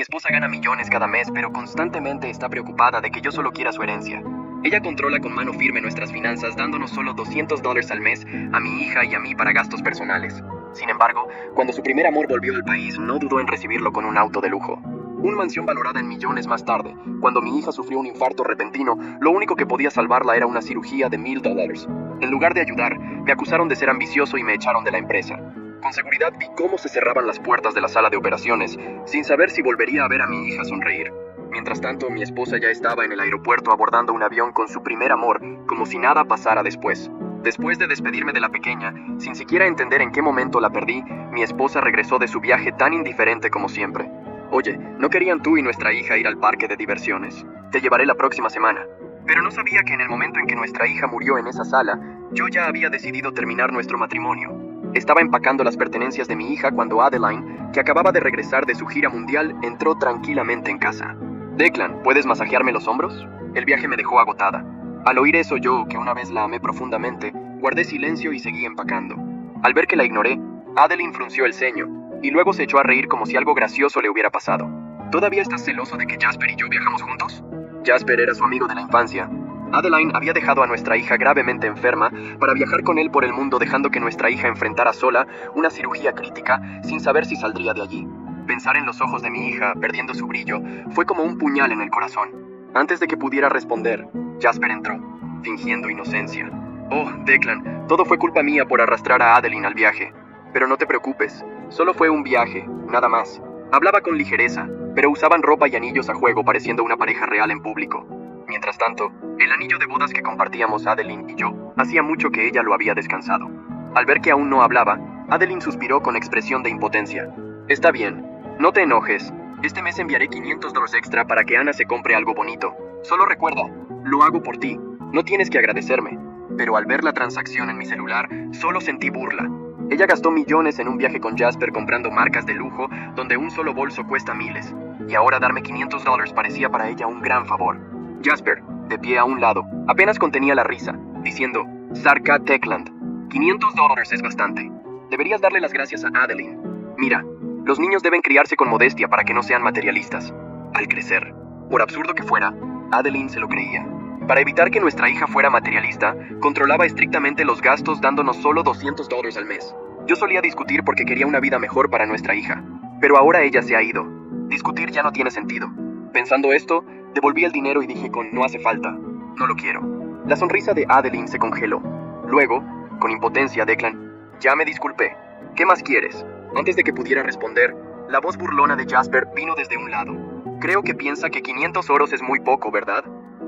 Mi esposa gana millones cada mes, pero constantemente está preocupada de que yo solo quiera su herencia. Ella controla con mano firme nuestras finanzas, dándonos solo $200 al mes a mi hija y a mí para gastos personales. Sin embargo, cuando su primer amor volvió al país, no dudó en recibirlo con un auto de lujo. Una mansión valorada en millones más tarde, cuando mi hija sufrió un infarto repentino, lo único que podía salvarla era una cirugía de $1,000. En lugar de ayudar, me acusaron de ser ambicioso y me echaron de la empresa. Con seguridad vi cómo se cerraban las puertas de la sala de operaciones, sin saber si volvería a ver a mi hija sonreír. Mientras tanto, mi esposa ya estaba en el aeropuerto abordando un avión con su primer amor, como si nada pasara después. Después de despedirme de la pequeña, sin siquiera entender en qué momento la perdí, mi esposa regresó de su viaje tan indiferente como siempre. Oye, ¿no querían tú y nuestra hija ir al parque de diversiones? Te llevaré la próxima semana. Pero no sabía que en el momento en que nuestra hija murió en esa sala, yo ya había decidido terminar nuestro matrimonio. Estaba empacando las pertenencias de mi hija cuando Adeline, que acababa de regresar de su gira mundial, entró tranquilamente en casa. Declan, ¿puedes masajearme los hombros? El viaje me dejó agotada. Al oír eso, yo, que una vez la amé profundamente, guardé silencio y seguí empacando. Al ver que la ignoré, Adeline frunció el ceño, y luego se echó a reír como si algo gracioso le hubiera pasado. ¿Todavía estás celoso de que Jasper y yo viajamos juntos? Jasper era su amigo de la infancia. Adeline había dejado a nuestra hija gravemente enferma para viajar con él por el mundo, dejando que nuestra hija enfrentara sola una cirugía crítica sin saber si saldría de allí. Pensar en los ojos de mi hija, perdiendo su brillo, fue como un puñal en el corazón. Antes de que pudiera responder, Jasper entró, fingiendo inocencia. Oh, Declan, todo fue culpa mía por arrastrar a Adeline al viaje. Pero no te preocupes, solo fue un viaje, nada más. Hablaba con ligereza, pero usaban ropa y anillos a juego, pareciendo una pareja real en público. Mientras tanto, el anillo de bodas que compartíamos Adeline y yo, hacía mucho que ella lo había descansado. Al ver que aún no hablaba, Adeline suspiró con expresión de impotencia. Está bien, no te enojes. Este mes enviaré $500 extra para que Ana se compre algo bonito. Solo recuerda, lo hago por ti, no tienes que agradecerme. Pero al ver la transacción en mi celular, solo sentí burla. Ella gastó millones en un viaje con Jasper comprando marcas de lujo, donde un solo bolso cuesta miles. Y ahora darme $500 parecía para ella un gran favor. Jasper, de pie a un lado, apenas contenía la risa, diciendo, Sarka Techland, $500 es bastante. Deberías darle las gracias a Adeline. Mira, los niños deben criarse con modestia para que no sean materialistas. Al crecer, por absurdo que fuera, Adeline se lo creía. Para evitar que nuestra hija fuera materialista, controlaba estrictamente los gastos dándonos solo $200 al mes. Yo solía discutir porque quería una vida mejor para nuestra hija, pero ahora ella se ha ido. Discutir ya no tiene sentido. Pensando esto, devolví el dinero y dije con no hace falta, no lo quiero. La sonrisa de Adeline se congeló. Luego, con impotencia, Declan, ya me disculpé. ¿Qué más quieres? Antes de que pudiera responder, la voz burlona de Jasper vino desde un lado. Creo que piensa que $500 es muy poco, ¿verdad?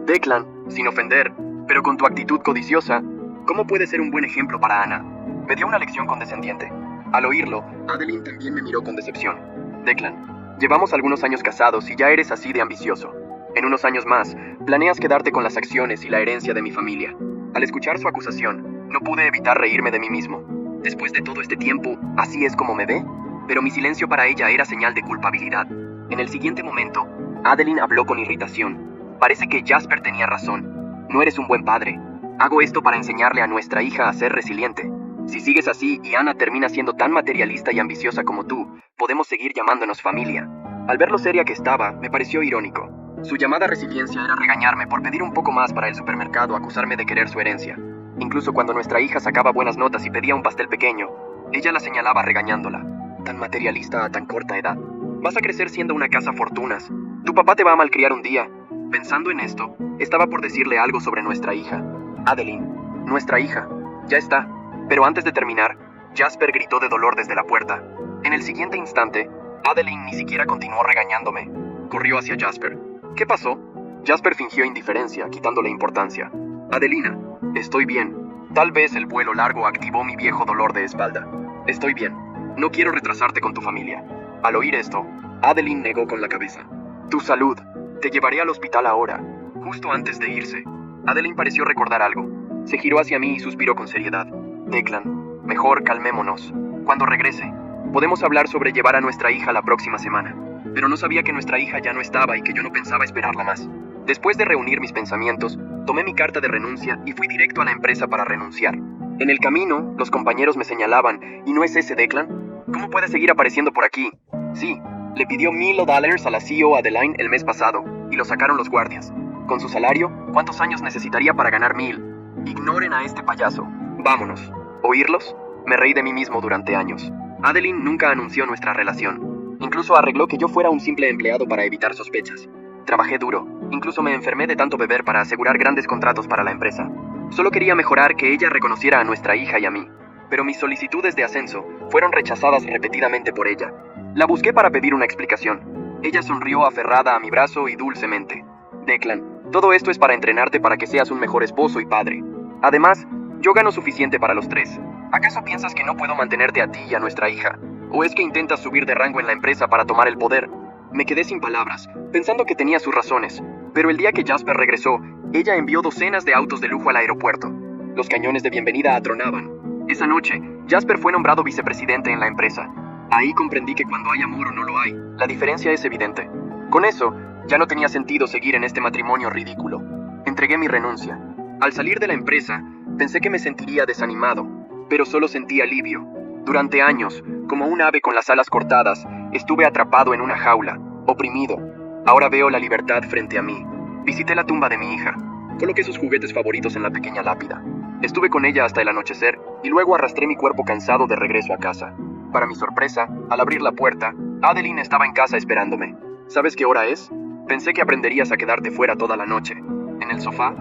Declan, sin ofender, pero con tu actitud codiciosa, ¿cómo puede ser un buen ejemplo para Ana? Me dio una lección condescendiente. Al oírlo, Adeline también me miró con decepción. Declan, llevamos algunos años casados y ya eres así de ambicioso. En unos años más, planeas quedarte con las acciones y la herencia de mi familia. Al escuchar su acusación, no pude evitar reírme de mí mismo. Después de todo este tiempo, ¿así es como me ve? Pero mi silencio para ella era señal de culpabilidad. En el siguiente momento, Adeline habló con irritación. Parece que Jasper tenía razón. No eres un buen padre. Hago esto para enseñarle a nuestra hija a ser resiliente. Si sigues así y Ana termina siendo tan materialista y ambiciosa como tú, podemos seguir llamándonos familia. Al ver lo seria que estaba, me pareció irónico. Su llamada resiliencia era regañarme por pedir un poco más para el supermercado, acusarme de querer su herencia. Incluso cuando nuestra hija sacaba buenas notas y pedía un pastel pequeño, ella la señalaba regañándola. Tan materialista a tan corta edad. Vas a crecer siendo una cazafortunas. Tu papá te va a malcriar un día. Pensando en esto, estaba por decirle algo sobre nuestra hija. Adeline, nuestra hija, ya está. Pero antes de terminar, Jasper gritó de dolor desde la puerta. En el siguiente instante, Adeline ni siquiera continuó regañándome. Corrió hacia Jasper. ¿Qué pasó? Jasper fingió indiferencia, quitándole importancia. Adelina, estoy bien. Tal vez el vuelo largo activó mi viejo dolor de espalda. Estoy bien. No quiero retrasarte con tu familia. Al oír esto, Adeline negó con la cabeza. Tu salud. Te llevaré al hospital ahora, justo antes de irse. Adeline pareció recordar algo. Se giró hacia mí y suspiró con seriedad. Declan, mejor calmémonos. Cuando regrese, podemos hablar sobre llevar a nuestra hija la próxima semana. Pero no sabía que nuestra hija ya no estaba y que yo no pensaba esperarla más. Después de reunir mis pensamientos, tomé mi carta de renuncia y fui directo a la empresa para renunciar. En el camino, los compañeros me señalaban, ¿y no es ese Declan? ¿Cómo puede seguir apareciendo por aquí? Sí, Le pidió $1,000 a la CEO Adeline el mes pasado, y lo sacaron los guardias. Con su salario, ¿cuántos años necesitaría para ganar 1,000? Ignoren a este payaso. Vámonos. ¿Oírlos? Me reí de mí mismo durante años. Adeline nunca anunció nuestra relación. Incluso arregló que yo fuera un simple empleado para evitar sospechas. Trabajé duro. Incluso me enfermé de tanto beber para asegurar grandes contratos para la empresa. Solo quería mejorar que ella reconociera a nuestra hija y a mí. Pero mis solicitudes de ascenso fueron rechazadas repetidamente por ella. La busqué para pedir una explicación. Ella sonrió aferrada a mi brazo y dulcemente. Declan, todo esto es para entrenarte para que seas un mejor esposo y padre. Además, yo gano suficiente para los tres. ¿Acaso piensas que no puedo mantenerte a ti y a nuestra hija? ¿O es que intentas subir de rango en la empresa para tomar el poder? Me quedé sin palabras, pensando que tenía sus razones. Pero el día que Jasper regresó, ella envió docenas de autos de lujo al aeropuerto. Los cañones de bienvenida atronaban. Esa noche, Jasper fue nombrado vicepresidente en la empresa. Ahí comprendí que cuando hay amor o no lo hay, la diferencia es evidente. Con eso, ya no tenía sentido seguir en este matrimonio ridículo. Entregué mi renuncia. Al salir de la empresa, pensé que me sentiría desanimado, pero solo sentí alivio. Durante años, como un ave con las alas cortadas, estuve atrapado en una jaula, oprimido. Ahora veo la libertad frente a mí. Visité la tumba de mi hija. Coloqué sus juguetes favoritos en la pequeña lápida. Estuve con ella hasta el anochecer y luego arrastré mi cuerpo cansado de regreso a casa. Para mi sorpresa, al abrir la puerta, Adeline estaba en casa esperándome. ¿Sabes qué hora es? Pensé que aprenderías a quedarte fuera toda la noche. En el sofá,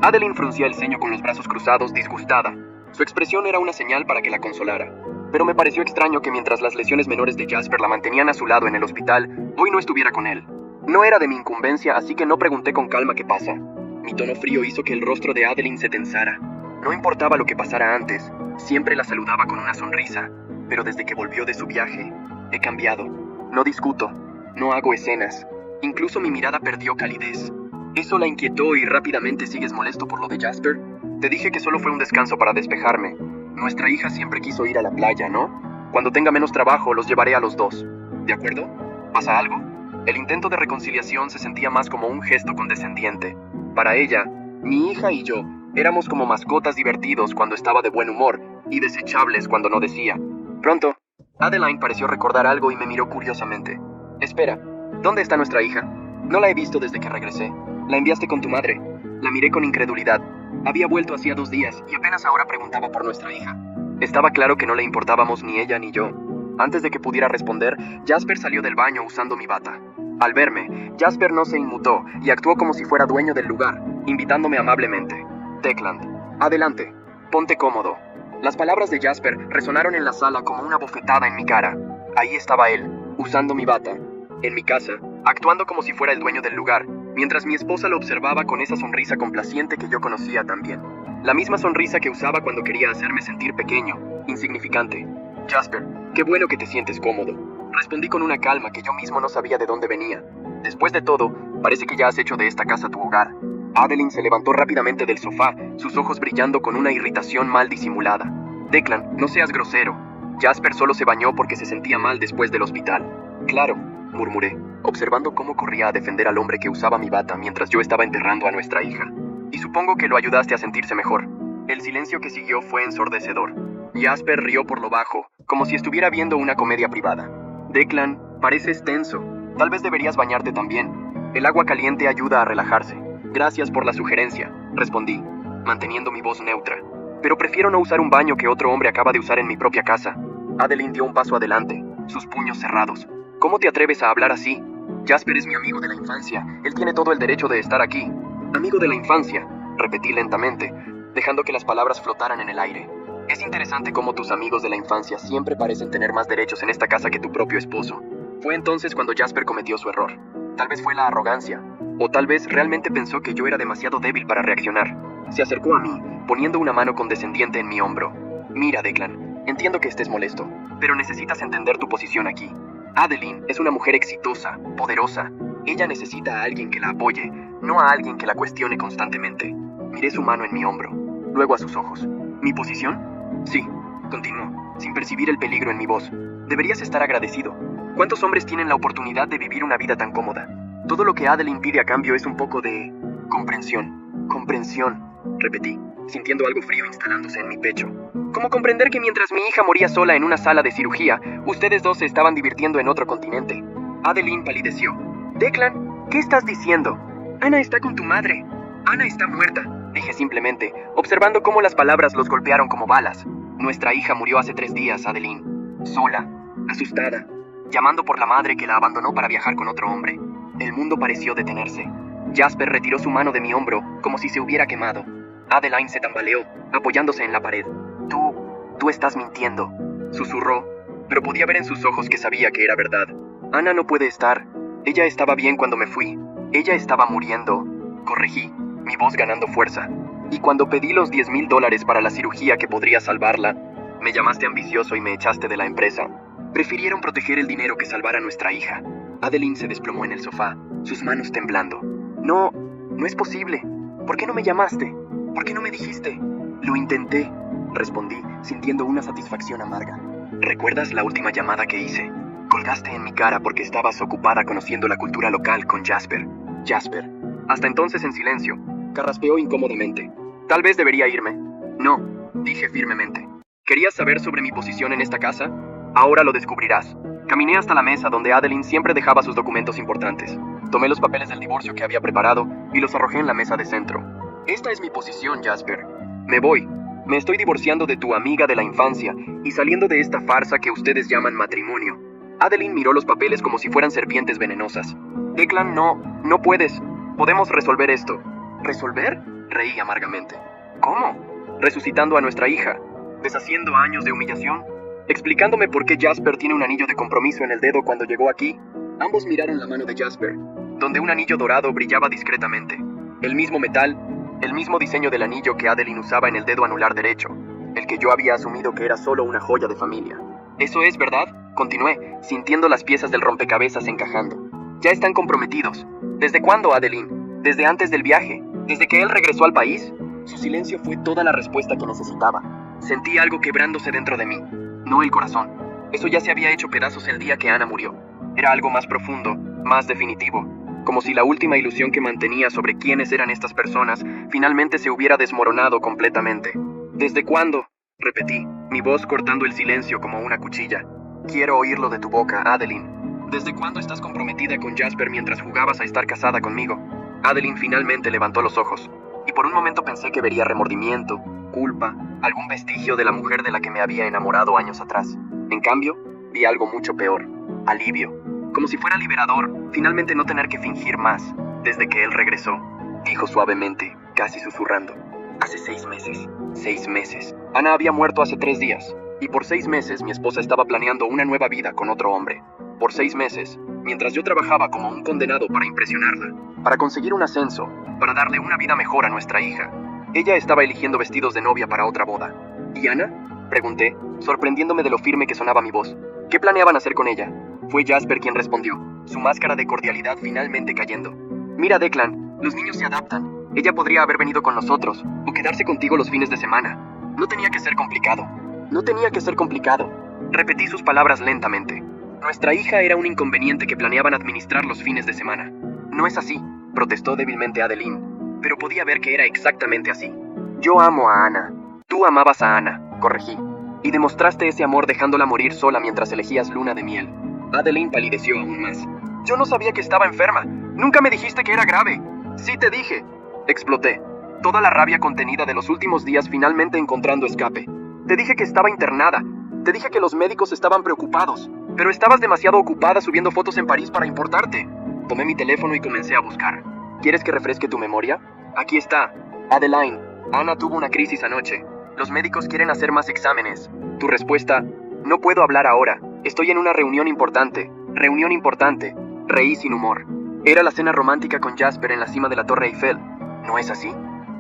Adeline fruncía el ceño con los brazos cruzados, disgustada. Su expresión era una señal para que la consolara. Pero me pareció extraño que mientras las lesiones menores de Jasper la mantenían a su lado en el hospital, hoy no estuviera con él. No era de mi incumbencia, así que no pregunté con calma qué pasa. Mi tono frío hizo que el rostro de Adeline se tensara. No importaba lo que pasara antes, siempre la saludaba con una sonrisa. Pero desde que volvió de su viaje, he cambiado. No discuto, no hago escenas. Incluso mi mirada perdió calidez. ¿Eso la inquietó y rápidamente sigues molesto por lo de Jasper? Te dije que solo fue un descanso para despejarme. Nuestra hija siempre quiso ir a la playa, ¿no? Cuando tenga menos trabajo, los llevaré a los dos. ¿De acuerdo? ¿Pasa algo? El intento de reconciliación se sentía más como un gesto condescendiente. Para ella, mi hija y yo éramos como mascotas divertidos cuando estaba de buen humor y desechables cuando no decía. Pronto, Adeline pareció recordar algo y me miró curiosamente. Espera, ¿dónde está nuestra hija? No la he visto desde que regresé. La enviaste con tu madre. La miré con incredulidad. Había vuelto hacía 2 días y apenas ahora preguntaba por nuestra hija. Estaba claro que no le importábamos ni ella ni yo. Antes de que pudiera responder, Jasper salió del baño usando mi bata. Al verme, Jasper no se inmutó y actuó como si fuera dueño del lugar, invitándome amablemente. Declan, adelante, ponte cómodo. Las palabras de Jasper resonaron en la sala como una bofetada en mi cara. Ahí estaba él, usando mi bata, en mi casa, actuando como si fuera el dueño del lugar, mientras mi esposa lo observaba con esa sonrisa complaciente que yo conocía también. La misma sonrisa que usaba cuando quería hacerme sentir pequeño, insignificante. Jasper, qué bueno que te sientes cómodo. Respondí con una calma que yo mismo no sabía de dónde venía. Después de todo, parece que ya has hecho de esta casa tu hogar. Adeline se levantó rápidamente del sofá, sus ojos brillando con una irritación mal disimulada. Declan, no seas grosero. Jasper solo se bañó porque se sentía mal después del hospital. Claro, murmuré, observando cómo corría a defender al hombre que usaba mi bata mientras yo estaba enterrando a nuestra hija. Y supongo que lo ayudaste a sentirse mejor. El silencio que siguió fue ensordecedor. Jasper rió por lo bajo, como si estuviera viendo una comedia privada. Declan, pareces tenso. Tal vez deberías bañarte también. El agua caliente ayuda a relajarse. Gracias por la sugerencia, respondí, manteniendo mi voz neutra. Pero prefiero no usar un baño que otro hombre acaba de usar en mi propia casa. Adeline dio un paso adelante, sus puños cerrados. ¿Cómo te atreves a hablar así? Jasper es mi amigo de la infancia. Él tiene todo el derecho de estar aquí. Amigo de la infancia, repetí lentamente, dejando que las palabras flotaran en el aire. Es interesante cómo tus amigos de la infancia siempre parecen tener más derechos en esta casa que tu propio esposo. Fue entonces cuando Jasper cometió su error. Tal vez fue la arrogancia, o tal vez realmente pensó que yo era demasiado débil para reaccionar. Se acercó a mí, poniendo una mano condescendiente en mi hombro. Mira, Declan, entiendo que estés molesto, pero necesitas entender tu posición aquí. Adeline es una mujer exitosa, poderosa. Ella necesita a alguien que la apoye, no a alguien que la cuestione constantemente. Miré su mano en mi hombro, luego a sus ojos. ¿Mi posición? Sí, continuó, sin percibir el peligro en mi voz. Deberías estar agradecido. ¿Cuántos hombres tienen la oportunidad de vivir una vida tan cómoda? Todo lo que Adeline pide a cambio es un poco de comprensión. Comprensión, repetí, sintiendo algo frío instalándose en mi pecho. ¿Cómo comprender que mientras mi hija moría sola en una sala de cirugía, ustedes dos se estaban divirtiendo en otro continente? Adeline palideció. Declan, ¿qué estás diciendo? Ana está con tu madre. Ana está muerta, dije simplemente, observando cómo las palabras los golpearon como balas. Nuestra hija murió hace 3 días, Adeline. Sola, asustada, llamando por la madre que la abandonó para viajar con otro hombre. El mundo pareció detenerse. Jasper retiró su mano de mi hombro como si se hubiera quemado. Adeline se tambaleó, apoyándose en la pared. Tú estás mintiendo, susurró, pero podía ver en sus ojos que sabía que era verdad. Ana no puede estar. Ella estaba bien cuando me fui. Ella estaba muriendo. Corregí, mi voz ganando fuerza. Y cuando pedí los $10,000 para la cirugía que podría salvarla, me llamaste ambicioso y me echaste de la empresa. Prefirieron proteger el dinero que salvar a nuestra hija. Adeline se desplomó en el sofá, sus manos temblando. No es posible. ¿Por qué no me llamaste? ¿Por qué no me dijiste? Lo intenté, respondí, sintiendo una satisfacción amarga. ¿Recuerdas la última llamada que hice? Colgaste en mi cara porque estabas ocupada conociendo la cultura local con Jasper. Hasta entonces en silencio, carraspeó incómodamente. Tal vez debería irme. No, dije firmemente. ¿Querías saber sobre mi posición en esta casa? Ahora lo descubrirás. Caminé hasta la mesa donde Adeline siempre dejaba sus documentos importantes. Tomé los papeles del divorcio que había preparado y los arrojé en la mesa de centro. Esta es mi posición, Jasper. Me voy. Me estoy divorciando de tu amiga de la infancia y saliendo de esta farsa que ustedes llaman matrimonio. Adeline miró los papeles como si fueran serpientes venenosas. Declan, no puedes. Podemos resolver esto. ¿Resolver? Reí amargamente. ¿Cómo? Resucitando a nuestra hija. Deshaciendo años de humillación. Explicándome por qué Jasper tiene un anillo de compromiso en el dedo cuando llegó aquí. Ambos miraron la mano de Jasper, donde un anillo dorado brillaba discretamente. El mismo metal, el mismo diseño del anillo que Adeline usaba en el dedo anular derecho, el que yo había asumido que era solo una joya de familia. Eso es, ¿verdad? Continué, sintiendo las piezas del rompecabezas encajando. Ya están comprometidos. ¿Desde cuándo, Adeline? ¿Desde antes del viaje? ¿Desde que él regresó al país? Su silencio fue toda la respuesta que necesitaba. Sentí algo quebrándose dentro de mí, no el corazón. Eso ya se había hecho pedazos el día que Ana murió. Era algo más profundo, más definitivo, como si la última ilusión que mantenía sobre quiénes eran estas personas finalmente se hubiera desmoronado completamente. ¿Desde cuándo? Repetí, mi voz cortando el silencio como una cuchilla. Quiero oírlo de tu boca, Adeline. ¿Desde cuándo estás comprometida con Jasper mientras jugabas a estar casada conmigo? Adeline finalmente levantó los ojos, y por un momento pensé que vería remordimiento, culpa, algún vestigio de la mujer de la que me había enamorado años atrás. En cambio, vi algo mucho peor, alivio. Como si fuera liberador, finalmente no tener que fingir más. Desde que él regresó, dijo suavemente, casi susurrando. Hace 6 meses. 6 meses. Ana había muerto hace 3 días. Y por 6 meses mi esposa estaba planeando una nueva vida con otro hombre. Por 6 meses, mientras yo trabajaba como un condenado para impresionarla, para conseguir un ascenso, para darle una vida mejor a nuestra hija, ella estaba eligiendo vestidos de novia para otra boda. ¿Y Ana? Pregunté, sorprendiéndome de lo firme que sonaba mi voz. ¿Qué planeaban hacer con ella? Fue Jasper quien respondió, su máscara de cordialidad finalmente cayendo. Mira, Declan, los niños se adaptan. Ella podría haber venido con nosotros, o quedarse contigo los fines de semana. No tenía que ser complicado. No tenía que ser complicado. Repetí sus palabras lentamente. Nuestra hija era un inconveniente que planeaban administrar los fines de semana. No es así, protestó débilmente Adeline, pero podía ver que era exactamente así. Yo amo a Ana. Tú amabas a Ana, corregí, y demostraste ese amor dejándola morir sola mientras elegías luna de miel. Adeline palideció aún más. Yo no sabía que estaba enferma. Nunca me dijiste que era grave. Sí te dije. Exploté. Toda la rabia contenida de los últimos días finalmente encontrando escape. Te dije que estaba internada. Te dije que los médicos estaban preocupados. Pero estabas demasiado ocupada subiendo fotos en París para importarte. Tomé mi teléfono y comencé a buscar. ¿Quieres que refresque tu memoria? Aquí está. Adeline, Ana tuvo una crisis anoche. Los médicos quieren hacer más exámenes. Tu respuesta: no puedo hablar ahora. Estoy en una reunión importante. Reunión importante. Reí sin humor. Era la cena romántica con Jasper en la cima de la Torre Eiffel. ¿No es así?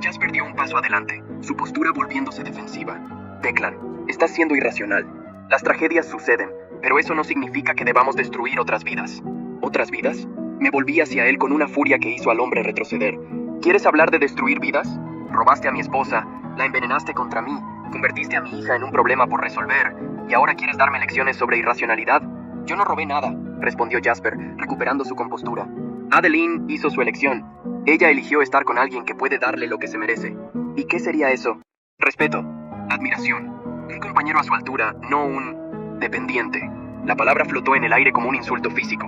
Jasper dio un paso adelante, su postura volviéndose defensiva. Declan, estás siendo irracional. Las tragedias suceden, pero eso no significa que debamos destruir otras vidas. ¿Otras vidas? Me volví hacia él con una furia que hizo al hombre retroceder. ¿Quieres hablar de destruir vidas? Robaste a mi esposa, la envenenaste contra mí, convertiste a mi hija en un problema por resolver, y ahora quieres darme lecciones sobre irracionalidad. Yo no robé nada, respondió Jasper, recuperando su compostura. Adeline hizo su elección. Ella eligió estar con alguien que puede darle lo que se merece. ¿Y qué sería eso? Respeto, admiración, un compañero a su altura, no un dependiente. La palabra flotó en el aire como un insulto físico.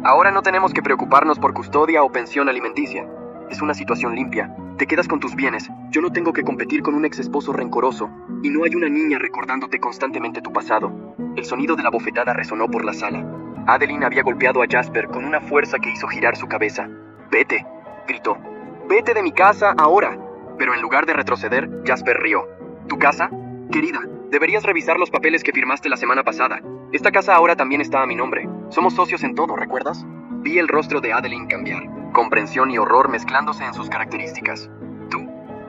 Ahora no tenemos que preocuparnos por custodia o pensión alimenticia. Es una situación limpia. Te quedas con tus bienes. Yo no tengo que competir con un ex esposo rencoroso. Y no hay una niña recordándote constantemente tu pasado. El sonido de la bofetada resonó por la sala. Adeline había golpeado a Jasper con una fuerza que hizo girar su cabeza. «Vete», gritó. «Vete de mi casa ahora». Pero en lugar de retroceder, Jasper rió. «¿Tu casa? Querida, deberías revisar los papeles que firmaste la semana pasada. Esta casa ahora también está a mi nombre. Somos socios en todo, ¿recuerdas?» Vi el rostro de Adeline cambiar, comprensión y horror mezclándose en sus características.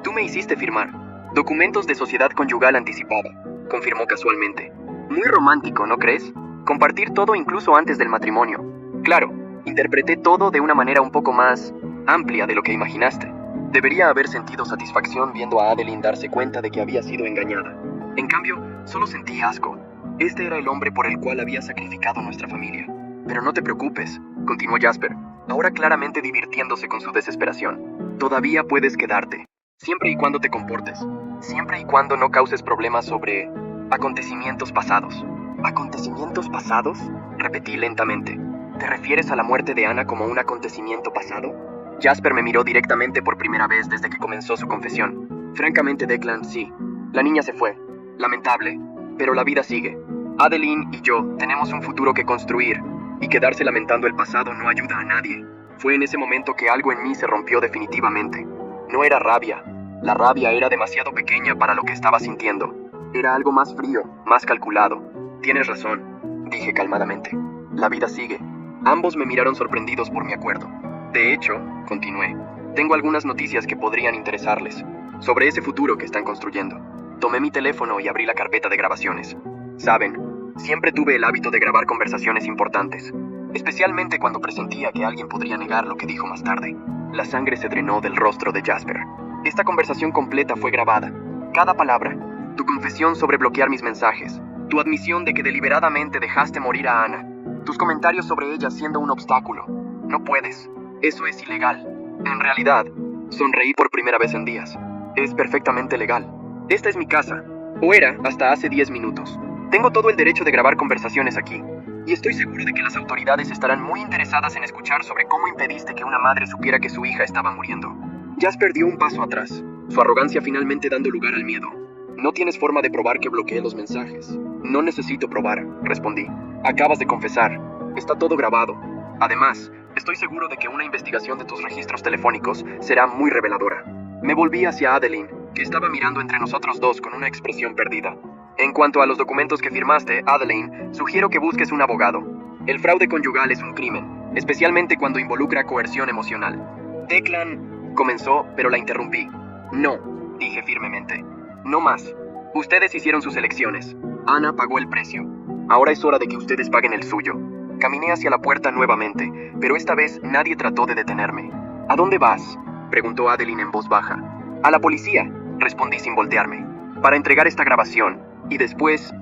Tú me hiciste firmar. Documentos de sociedad conyugal anticipada, confirmó casualmente. Muy romántico, ¿no crees? Compartir todo incluso antes del matrimonio. Claro, interpreté todo de una manera un poco más amplia de lo que imaginaste. Debería haber sentido satisfacción viendo a Adeline darse cuenta de que había sido engañada. En cambio, solo sentí asco. Este era el hombre por el cual había sacrificado nuestra familia. Pero no te preocupes, continuó Jasper, ahora claramente divirtiéndose con su desesperación. Todavía puedes quedarte, siempre y cuando te comportes, siempre y cuando no causes problemas sobre acontecimientos pasados. ¿Acontecimientos pasados?, repetí lentamente. ¿Te refieres a la muerte de Anna como un acontecimiento pasado? Jasper me miró directamente por primera vez desde que comenzó su confesión. Francamente, Declan, sí. La niña se fue. Lamentable, pero la vida sigue. Adeline y yo tenemos un futuro que construir, y quedarse lamentando el pasado no ayuda a nadie. Fue en ese momento que algo en mí se rompió definitivamente. No era rabia. La rabia era demasiado pequeña para lo que estaba sintiendo. Era algo más frío, más calculado. Tienes razón, dije calmadamente. La vida sigue. Ambos me miraron sorprendidos por mi acuerdo. De hecho, continué, tengo algunas noticias que podrían interesarles, sobre ese futuro que están construyendo. Tomé mi teléfono y abrí la carpeta de grabaciones. Saben, siempre tuve el hábito de grabar conversaciones importantes, especialmente cuando presentía que alguien podría negar lo que dijo más tarde. La sangre se drenó del rostro de Jasper. Esta conversación completa fue grabada. Cada palabra. Tu confesión sobre bloquear mis mensajes. Tu admisión de que deliberadamente dejaste morir a Anna. Tus comentarios sobre ella siendo un obstáculo. No puedes. Eso es ilegal. En realidad, sonreí por primera vez en días. Es perfectamente legal. Esta es mi casa. O era hasta hace 10 minutos. Tengo todo el derecho de grabar conversaciones aquí. Y estoy seguro de que las autoridades estarán muy interesadas en escuchar sobre cómo impediste que una madre supiera que su hija estaba muriendo. Jasper dio un paso atrás, su arrogancia finalmente dando lugar al miedo. No tienes forma de probar que bloqueé los mensajes. No necesito probar, respondí. Acabas de confesar. Está todo grabado. Además, estoy seguro de que una investigación de tus registros telefónicos será muy reveladora. Me volví hacia Adeline, que estaba mirando entre nosotros dos con una expresión perdida. En cuanto a los documentos que firmaste, Adeline, sugiero que busques un abogado. El fraude conyugal es un crimen, especialmente cuando involucra coerción emocional. Declan comenzó, pero la interrumpí. No, dije firmemente. No más. Ustedes hicieron sus elecciones. Anna pagó el precio. Ahora es hora de que ustedes paguen el suyo. Caminé hacia la puerta nuevamente, pero esta vez nadie trató de detenerme. ¿A dónde vas?, preguntó Adeline en voz baja. A la policía, respondí sin voltearme, para entregar esta grabación. Y después,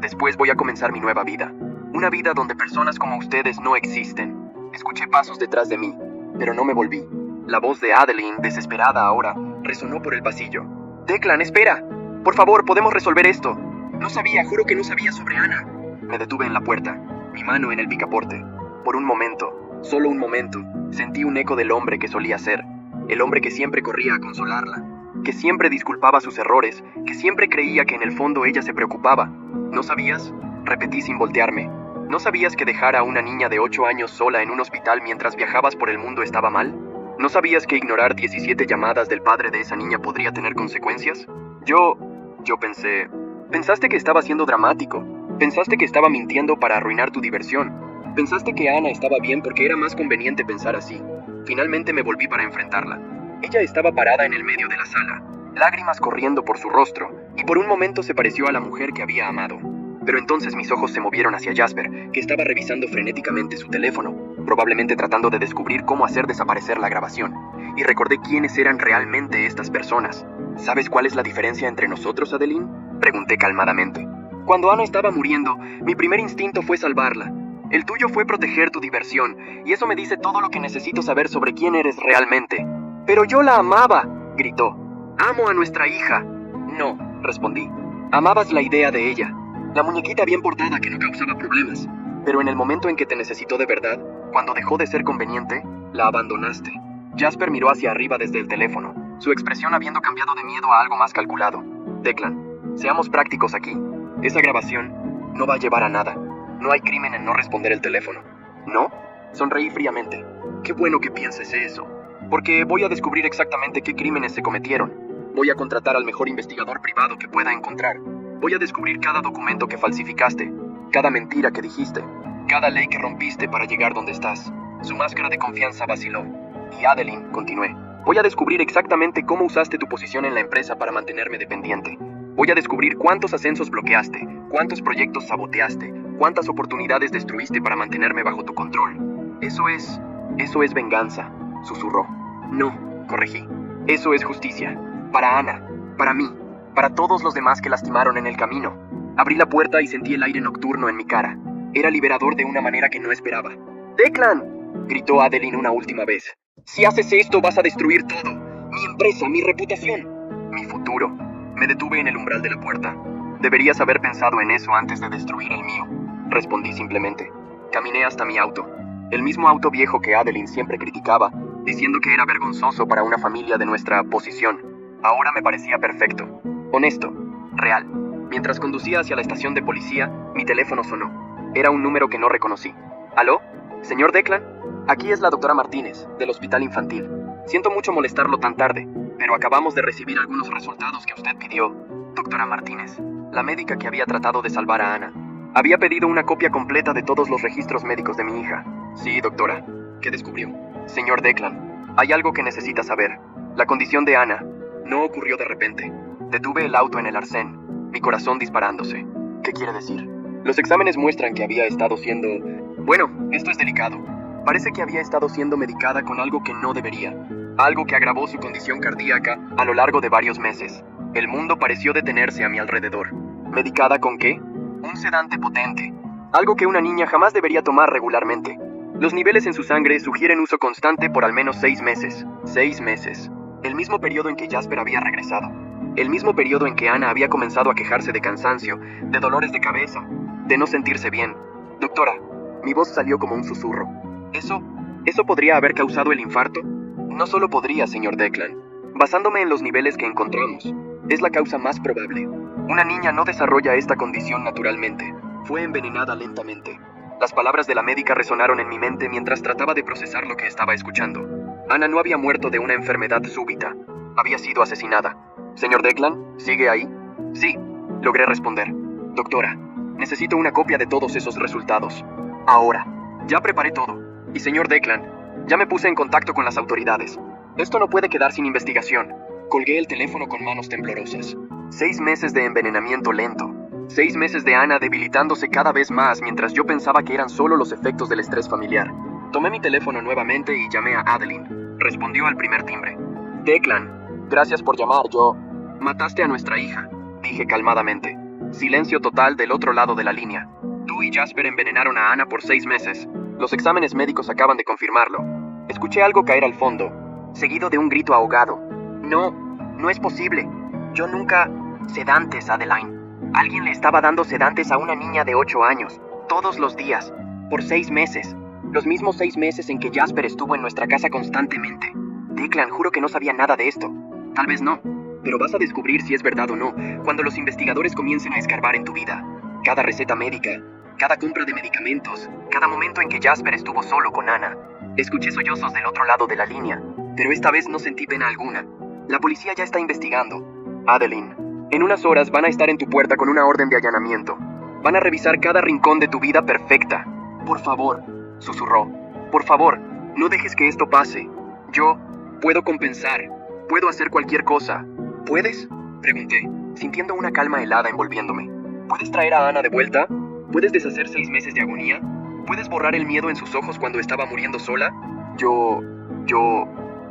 después voy a comenzar mi nueva vida. Una vida donde personas como ustedes no existen. Escuché pasos detrás de mí, pero no me volví. La voz de Adeline, desesperada ahora, resonó por el pasillo. Declan, espera. Por favor, podemos resolver esto. No sabía, juro que no sabía sobre Anna. Me detuve en la puerta, mi mano en el picaporte. Por un momento, solo un momento, sentí un eco del hombre que solía ser. El hombre que siempre corría a consolarla, que siempre disculpaba sus errores, que siempre creía que en el fondo ella se preocupaba. ¿No sabías?, repetí sin voltearme. ¿No sabías que dejar a una niña de 8 años sola en un hospital mientras viajabas por el mundo estaba mal? ¿No sabías que ignorar 17 llamadas del padre de esa niña podría tener consecuencias? Yo pensé... Pensaste que estaba siendo dramático. Pensaste que estaba mintiendo para arruinar tu diversión. Pensaste que Anna estaba bien porque era más conveniente pensar así. Finalmente me volví para enfrentarla. Ella estaba parada en el medio de la sala, lágrimas corriendo por su rostro, y por un momento se pareció a la mujer que había amado. Pero entonces mis ojos se movieron hacia Jasper, que estaba revisando frenéticamente su teléfono, probablemente tratando de descubrir cómo hacer desaparecer la grabación. Y recordé quiénes eran realmente estas personas. ¿Sabes cuál es la diferencia entre nosotros, Adeline?, pregunté calmadamente. Cuando Anna estaba muriendo, mi primer instinto fue salvarla. El tuyo fue proteger tu diversión, y eso me dice todo lo que necesito saber sobre quién eres realmente. Pero yo la amaba, gritó. Amo a nuestra hija. No, respondí. Amabas la idea de ella. La muñequita bien portada que no causaba problemas. Pero en el momento en que te necesitó de verdad, Cuando dejó de ser conveniente, la abandonaste. Jasper miró hacia arriba desde el teléfono, su expresión habiendo cambiado de miedo a algo más calculado. Declan, seamos prácticos aquí. Esa grabación no va a llevar a nada. No hay crimen en no responder el teléfono. ¿No? Sonreí fríamente. Qué bueno que pienses eso. Porque voy a descubrir exactamente qué crímenes se cometieron. Voy a contratar al mejor investigador privado que pueda encontrar. Voy a descubrir cada documento que falsificaste, cada mentira que dijiste, cada ley que rompiste para llegar donde estás. Su máscara de confianza vaciló. Y Adeline, continué, voy a descubrir exactamente cómo usaste tu posición en la empresa para mantenerme dependiente. Voy a descubrir cuántos ascensos bloqueaste, cuántos proyectos saboteaste, cuántas oportunidades destruiste para mantenerme bajo tu control. Eso es venganza, susurró. No, corregí. Eso es justicia. Para Ana, para mí, para todos los demás que lastimaron en el camino. Abrí la puerta y sentí el aire nocturno en mi cara. Era liberador de una manera que no esperaba. ¡Declan!, gritó Adeline una última vez. Si haces esto vas a destruir todo. Mi empresa, mi reputación, mi futuro. Me detuve en el umbral de la puerta. Deberías haber pensado en eso antes de destruir el mío, respondí simplemente. Caminé hasta mi auto. El mismo auto viejo que Adeline siempre criticaba, diciendo que era vergonzoso para una familia de nuestra posición. Ahora me parecía perfecto. Honesto. Real. Mientras conducía hacia la estación de policía, mi teléfono sonó. Era un número que no reconocí. ¿Aló? ¿Señor Declan? Aquí es la doctora Martínez, del Hospital Infantil. Siento mucho molestarlo tan tarde, pero acabamos de recibir algunos resultados que usted pidió. Doctora Martínez, la médica que había tratado de salvar a Ana, había pedido una copia completa de todos los registros médicos de mi hija. Sí, doctora. ¿Qué descubrió? Señor Declan, hay algo que necesita saber. La condición de Ana no ocurrió de repente. Detuve el auto en el arcén, mi corazón disparándose. ¿Qué quiere decir? Los exámenes muestran que había estado siendo... Bueno, esto es delicado. Parece que había estado siendo medicada con algo que no debería. Algo que agravó su condición cardíaca a lo largo de varios meses. El mundo pareció detenerse a mi alrededor. ¿Medicada con qué? Un sedante potente. Algo que una niña jamás debería tomar regularmente. Los niveles en su sangre sugieren uso constante por al menos 6 meses. 6 meses. El mismo periodo en que Jasper había regresado. El mismo periodo en que Ana había comenzado a quejarse de cansancio, de dolores de cabeza, de no sentirse bien. Doctora, mi voz salió como un susurro. ¿Eso podría haber causado el infarto? No solo podría, señor Declan. Basándome en los niveles que encontramos, es la causa más probable. Una niña no desarrolla esta condición naturalmente. Fue envenenada lentamente. Las palabras de la médica resonaron en mi mente mientras trataba de procesar lo que estaba escuchando. Ana no había muerto de una enfermedad súbita. Había sido asesinada. ¿Señor Declan? ¿Sigue ahí? Sí, logré responder. Doctora, necesito una copia de todos esos resultados. Ahora. Ya preparé todo. Y señor Declan, ya me puse en contacto con las autoridades. Esto no puede quedar sin investigación. Colgué el teléfono con manos temblorosas. 6 meses de envenenamiento lento. 6 meses de Ana debilitándose cada vez más mientras yo pensaba que eran solo los efectos del estrés familiar. Tomé mi teléfono nuevamente y llamé a Adeline. Respondió al primer timbre. Declan, gracias por llamar. Mataste a nuestra hija, dije calmadamente. Silencio total del otro lado de la línea. Tú y Jasper envenenaron a Ana por 6 meses. Los exámenes médicos acaban de confirmarlo. Escuché algo caer al fondo, seguido de un grito ahogado. No es posible. Yo nunca... Sedantes, Adeline. Alguien le estaba dando sedantes a una niña de 8 años, todos los días, por 6 meses. Los mismos 6 meses en que Jasper estuvo en nuestra casa constantemente. Declan, juro que no sabía nada de esto. Tal vez no, pero vas a descubrir si es verdad o no cuando los investigadores comiencen a escarbar en tu vida. Cada receta médica, cada compra de medicamentos, cada momento en que Jasper estuvo solo con Ana. Escuché sollozos del otro lado de la línea, pero esta vez no sentí pena alguna. La policía ya está investigando. Adeline, en unas horas van a estar en tu puerta con una orden de allanamiento. Van a revisar cada rincón de tu vida perfecta. Por favor, susurró. Por favor, no dejes que esto pase. Yo puedo compensar. Puedo hacer cualquier cosa. ¿Puedes? Pregunté, sintiendo una calma helada envolviéndome. ¿Puedes traer a Ana de vuelta? ¿Puedes deshacer 6 meses de agonía? ¿Puedes borrar el miedo en sus ojos cuando estaba muriendo sola?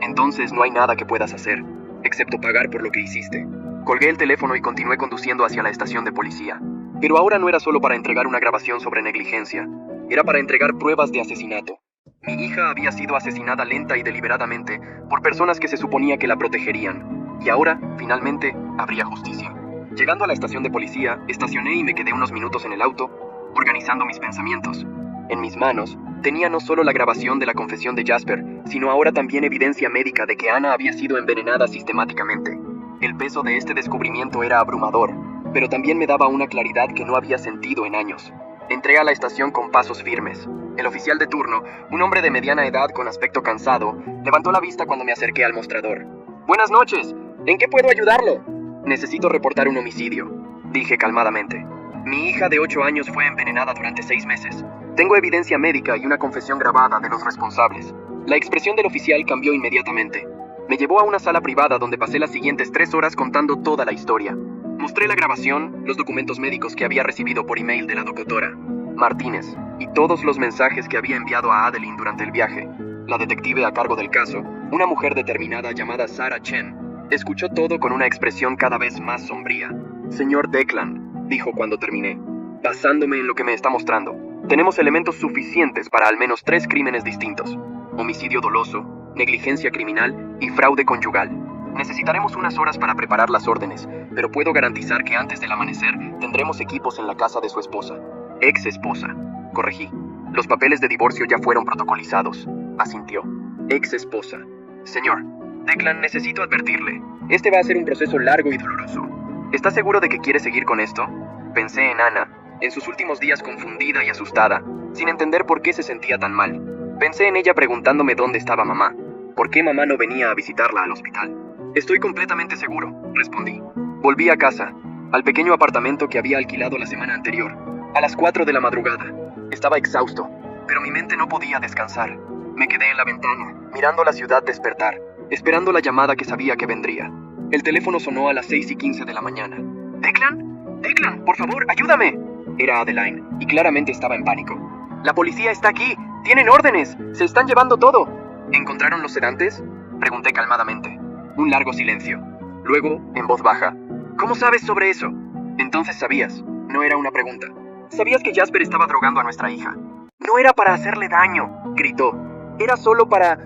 Entonces no hay nada que puedas hacer, excepto pagar por lo que hiciste. Colgué el teléfono y continué conduciendo hacia la estación de policía. Pero ahora no era solo para entregar una grabación sobre negligencia. Era para entregar pruebas de asesinato. Mi hija había sido asesinada lenta y deliberadamente por personas que se suponía que la protegerían. Y ahora, finalmente, habría justicia. Llegando a la estación de policía, estacioné y me quedé unos minutos en el auto, organizando mis pensamientos. En mis manos, tenía no solo la grabación de la confesión de Jasper, sino ahora también evidencia médica de que Anna había sido envenenada sistemáticamente. El peso de este descubrimiento era abrumador, pero también me daba una claridad que no había sentido en años. Entré a la estación con pasos firmes. El oficial de turno, un hombre de mediana edad con aspecto cansado, levantó la vista cuando me acerqué al mostrador. «Buenas noches. ¿En qué puedo ayudarlo?» «Necesito reportar un homicidio», dije calmadamente. «Mi hija de 8 años fue envenenada durante 6 meses. Tengo evidencia médica y una confesión grabada de los responsables». La expresión del oficial cambió inmediatamente. Me llevó a una sala privada donde pasé las siguientes 3 horas contando toda la historia. Mostré la grabación, los documentos médicos que había recibido por email de la doctora Martínez y todos los mensajes que había enviado a Adeline durante el viaje. La detective a cargo del caso, una mujer determinada llamada Sarah Chen, escuchó todo con una expresión cada vez más sombría. «Señor Declan», dijo cuando terminé, «basándome en lo que me está mostrando, tenemos elementos suficientes para al menos 3 crímenes distintos: homicidio doloso, negligencia criminal y fraude conyugal. Necesitaremos unas horas para preparar las órdenes, pero puedo garantizar que antes del amanecer tendremos equipos en la casa de su esposa». «Ex esposa», corregí. «Los papeles de divorcio ya fueron protocolizados», asintió. «Ex esposa. Señor Declan, necesito advertirle. Este va a ser un proceso largo y doloroso. ¿Está seguro de que quiere seguir con esto?» Pensé en Anna, en sus últimos días confundida y asustada, sin entender por qué se sentía tan mal. Pensé en ella preguntándome dónde estaba mamá. ¿Por qué mamá no venía a visitarla al hospital? «Estoy completamente seguro», respondí. Volví a casa, al pequeño apartamento que había alquilado la semana anterior, a las 4 de la madrugada. Estaba exhausto, pero mi mente no podía descansar. Me quedé en la ventana, mirando la ciudad despertar, esperando la llamada que sabía que vendría. El teléfono sonó a las 6:15 de la mañana. «¿Declan? Declan, por favor, ayúdame». Era Adeline, y claramente estaba en pánico. «La policía está aquí. Tienen órdenes. Se están llevando todo». «¿Encontraron los sedantes?», pregunté calmadamente. Un largo silencio. Luego, en voz baja: «¿Cómo sabes sobre eso?». «Entonces sabías». No era una pregunta. «¿Sabías que Jasper estaba drogando a nuestra hija?». «No era para hacerle daño», gritó. «Era solo para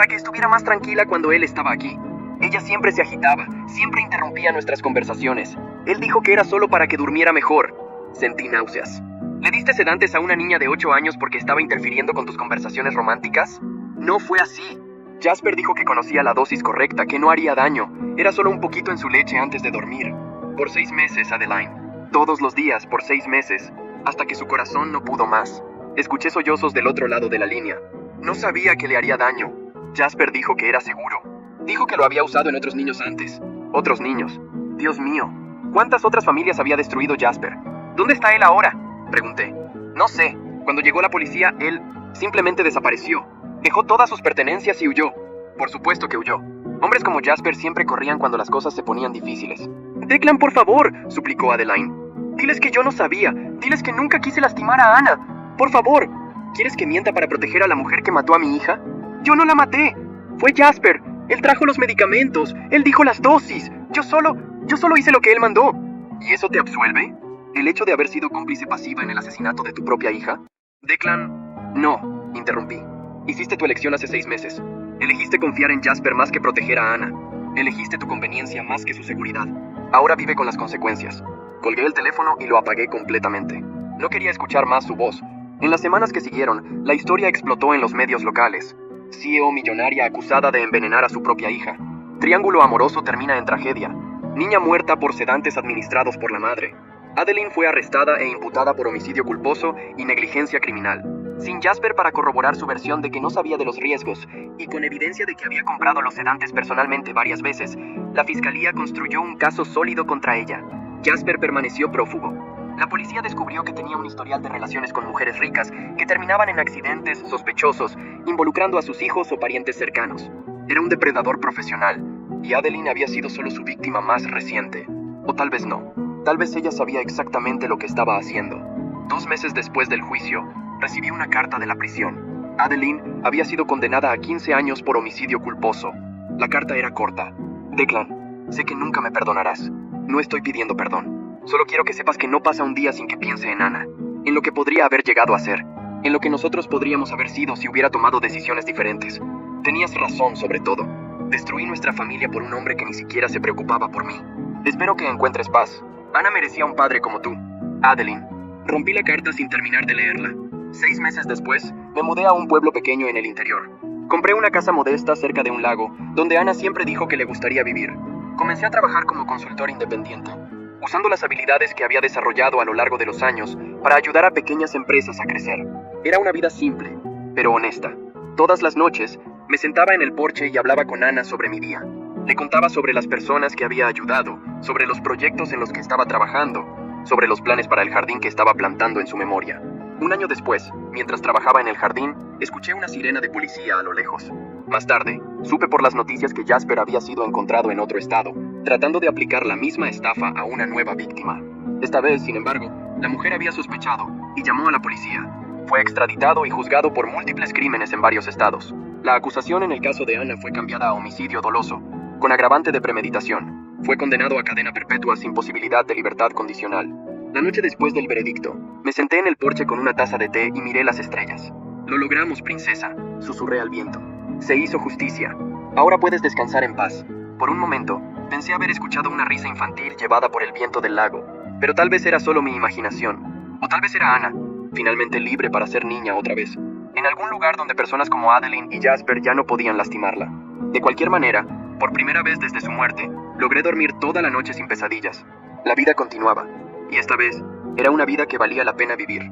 que estuviera más tranquila cuando él estaba aquí. Ella siempre se agitaba, siempre interrumpía nuestras conversaciones. Él dijo que era solo para que durmiera mejor». Sentí náuseas. «¿Le diste sedantes a una niña de 8 años porque estaba interfiriendo con tus conversaciones románticas?». «No fue así. Jasper dijo que conocía la dosis correcta, que no haría daño. Era solo un poquito en su leche antes de dormir. Por 6 meses, Adeline. Todos los días, por 6 meses. Hasta que su corazón no pudo más». Escuché sollozos del otro lado de la línea. «No sabía que le haría daño. Jasper dijo que era seguro. Dijo que lo había usado en otros niños antes». «¿Otros niños? Dios mío. ¿Cuántas otras familias había destruido Jasper? ¿Dónde está él ahora?», pregunté. «No sé. Cuando llegó la policía, él simplemente desapareció. Dejó todas sus pertenencias y huyó». «Por supuesto que huyó. Hombres como Jasper siempre corrían cuando las cosas se ponían difíciles». «Declan, por favor», suplicó Adeline. «Diles que yo no sabía. Diles que nunca quise lastimar a Anna. Por favor». «¿Quieres que mienta para proteger a la mujer que mató a mi hija?». «Yo no la maté. Fue Jasper. Él trajo los medicamentos. Él dijo las dosis. Yo solo hice lo que él mandó». «¿Y eso te absuelve? ¿El hecho de haber sido cómplice pasiva en el asesinato de tu propia hija?». «Declan...». «No», interrumpí. «Hiciste tu elección hace 6 meses. Elegiste confiar en Jasper más que proteger a Anna. Elegiste tu conveniencia más que su seguridad. Ahora vive con las consecuencias». Colgué el teléfono y lo apagué completamente. No quería escuchar más su voz. En las semanas que siguieron, la historia explotó en los medios locales. CEO millonaria acusada de envenenar a su propia hija. Triángulo amoroso termina en tragedia. Niña muerta por sedantes administrados por la madre. Adeline fue arrestada e imputada por homicidio culposo y negligencia criminal. Sin Jasper para corroborar su versión de que no sabía de los riesgos, y con evidencia de que había comprado los sedantes personalmente varias veces, la fiscalía construyó un caso sólido contra ella. Jasper permaneció prófugo. La policía descubrió que tenía un historial de relaciones con mujeres ricas que terminaban en accidentes sospechosos, involucrando a sus hijos o parientes cercanos. Era un depredador profesional, y Adeline había sido solo su víctima más reciente. O tal vez no. Tal vez ella sabía exactamente lo que estaba haciendo. 2 meses después del juicio, recibí una carta de la prisión. Adeline había sido condenada a 15 años por homicidio culposo. La carta era corta. «Declan, sé que nunca me perdonarás. No estoy pidiendo perdón. Solo quiero que sepas que no pasa un día sin que piense en Anna, en lo que podría haber llegado a ser, en lo que nosotros podríamos haber sido si hubiera tomado decisiones diferentes. Tenías razón sobre todo. Destruí nuestra familia por un hombre que ni siquiera se preocupaba por mí. Espero que encuentres paz. Anna merecía un padre como tú. Adeline». Rompí la carta sin terminar de leerla. 6 meses después, me mudé a un pueblo pequeño en el interior. Compré una casa modesta cerca de un lago, donde Ana siempre dijo que le gustaría vivir. Comencé a trabajar como consultor independiente, usando las habilidades que había desarrollado a lo largo de los años para ayudar a pequeñas empresas a crecer. Era una vida simple, pero honesta. Todas las noches, me sentaba en el porche y hablaba con Ana sobre mi día. Le contaba sobre las personas que había ayudado, sobre los proyectos en los que estaba trabajando, sobre los planes para el jardín que estaba plantando en su memoria. Un año después, mientras trabajaba en el jardín, escuché una sirena de policía a lo lejos. Más tarde, supe por las noticias que Jasper había sido encontrado en otro estado, tratando de aplicar la misma estafa a una nueva víctima. Esta vez, sin embargo, la mujer había sospechado y llamó a la policía. Fue extraditado y juzgado por múltiples crímenes en varios estados. La acusación en el caso de Ana fue cambiada a homicidio doloso, con agravante de premeditación. Fue condenado a cadena perpetua sin posibilidad de libertad condicional. La noche después del veredicto, me senté en el porche con una taza de té y miré las estrellas. Lo logramos, princesa, susurré al viento. Se hizo justicia. Ahora puedes descansar en paz. Por un momento, pensé haber escuchado una risa infantil llevada por el viento del lago, pero tal vez era solo mi imaginación. O tal vez era Ana, finalmente libre para ser niña otra vez, en algún lugar donde personas como Adeline y Jasper ya no podían lastimarla. De cualquier manera, por primera vez desde su muerte, logré dormir toda la noche sin pesadillas. La vida continuaba, y esta vez, era una vida que valía la pena vivir.